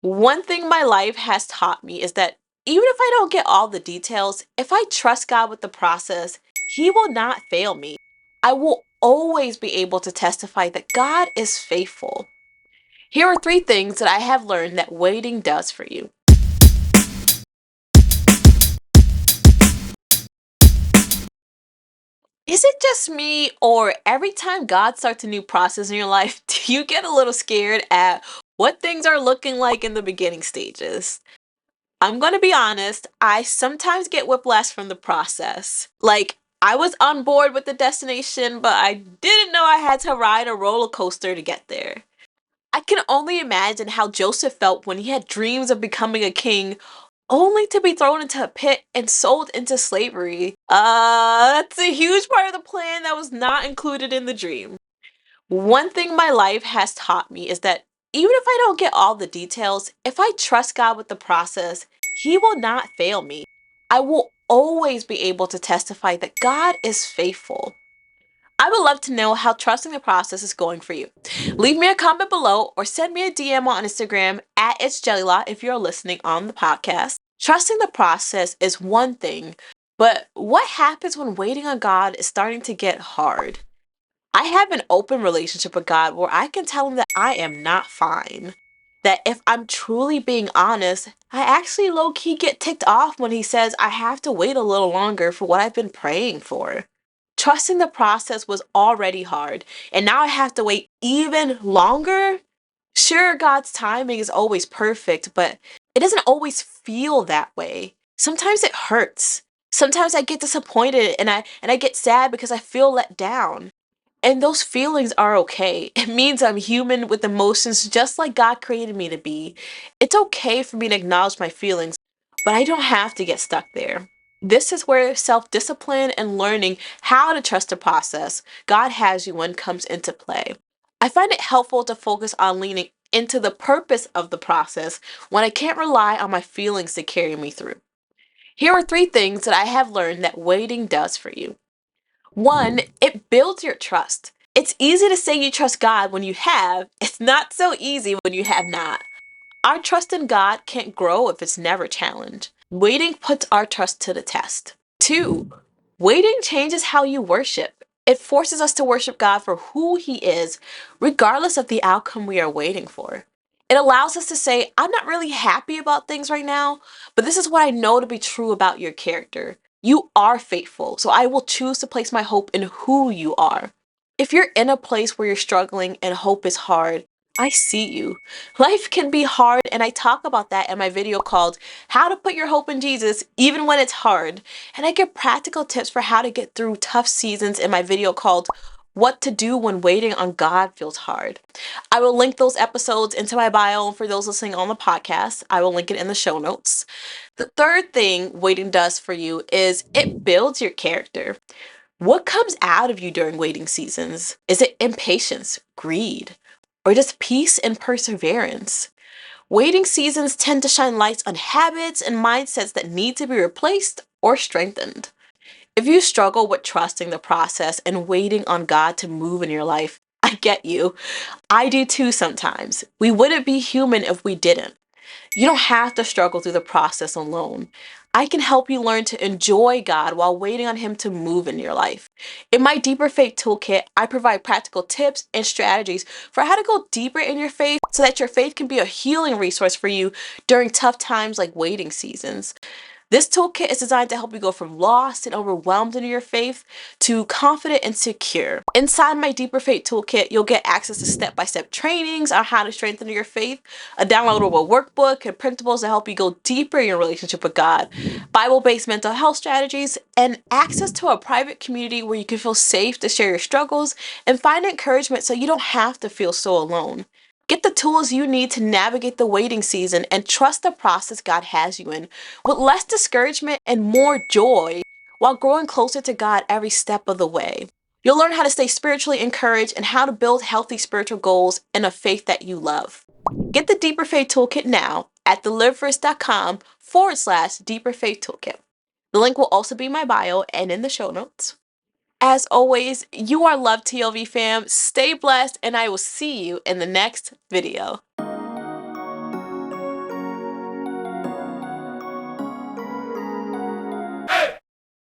One thing my life has taught me is that even if I don't get all the details, if I trust God with the process, He will not fail me. I will always be able to testify that God is faithful. Here are three things that I have learned that waiting does for you. Is it just me, or every time God starts a new process in your life, do you get a little scared at what things are looking like in the beginning stages? I'm gonna be honest, I sometimes get whiplash from the process. Like, I was on board with the destination, but I didn't know I had to ride a roller coaster to get there. I can only imagine how Joseph felt when he had dreams of becoming a king, only to be thrown into a pit and sold into slavery. That's a huge part of the plan that was not included in the dream. One thing my life has taught me is that even if I don't get all the details, if I trust God with the process, He will not fail me. I will always be able to testify that God is faithful. I would love to know how trusting the process is going for you. Leave me a comment below or send me a DM on Instagram at itsjellylot if you're listening on the podcast. Trusting the process is one thing, but what happens when waiting on God is starting to get hard? I have an open relationship with God where I can tell Him that I am not fine. That if I'm truly being honest, I actually low key get ticked off when He says I have to wait a little longer for what I've been praying for. Trusting the process was already hard, and now I have to wait even longer? Sure, God's timing is always perfect, but it doesn't always feel that way. Sometimes it hurts. Sometimes I get disappointed and I get sad because I feel let down. And those feelings are okay. It means I'm human with emotions just like God created me to be. It's okay for me to acknowledge my feelings, but I don't have to get stuck there. This is where self discipline and learning how to trust the process God has you in comes into play. I find it helpful to focus on leaning into the purpose of the process when I can't rely on my feelings to carry me through. Here are three things that I have learned that waiting does for you. One, it builds your trust. It's easy to say you trust God when you have, it's not so easy when you have not. Our trust in God can't grow if it's never challenged. Waiting puts our trust to the test. Two, waiting changes how you worship. It forces us to worship God for who He is, regardless of the outcome we are waiting for. It allows us to say, I'm not really happy about things right now, but this is what I know to be true about your character. You are faithful, so I will choose to place my hope in who you are. If you're in a place where you're struggling and hope is hard, I see you. Life can be hard, and I talk about that in my video called How to Put Your Hope in Jesus Even When It's Hard. And I give practical tips for how to get through tough seasons in my video called What to Do When Waiting on God Feels Hard. I will link those episodes into my bio for those listening on the podcast. I will link it in the show notes. The third thing waiting does for you is it builds your character. What comes out of you during waiting seasons? Is it impatience, greed, or just peace and perseverance? Waiting seasons tend to shine lights on habits and mindsets that need to be replaced or strengthened. If you struggle with trusting the process and waiting on God to move in your life, I get you. I do too sometimes. We wouldn't be human if we didn't. You don't have to struggle through the process alone. I can help you learn to enjoy God while waiting on Him to move in your life. In my Deeper Faith Toolkit, I provide practical tips and strategies for how to go deeper in your faith so that your faith can be a healing resource for you during tough times like waiting seasons. This toolkit is designed to help you go from lost and overwhelmed in your faith to confident and secure. Inside my Deeper Faith Toolkit, you'll get access to step-by-step trainings on how to strengthen your faith, a downloadable workbook, and principles to help you go deeper in your relationship with God, Bible-based mental health strategies, and access to a private community where you can feel safe to share your struggles and find encouragement so you don't have to feel so alone. Get the tools you need to navigate the waiting season and trust the process God has you in with less discouragement and more joy while growing closer to God every step of the way. You'll learn how to stay spiritually encouraged and how to build healthy spiritual goals in a faith that you love. Get the Deeper Faith Toolkit now at deliverance.com/Deeper Faith Toolkit. The link will also be in my bio and in the show notes. As always, you are loved, TLV fam. Stay blessed, and I will see you in the next video.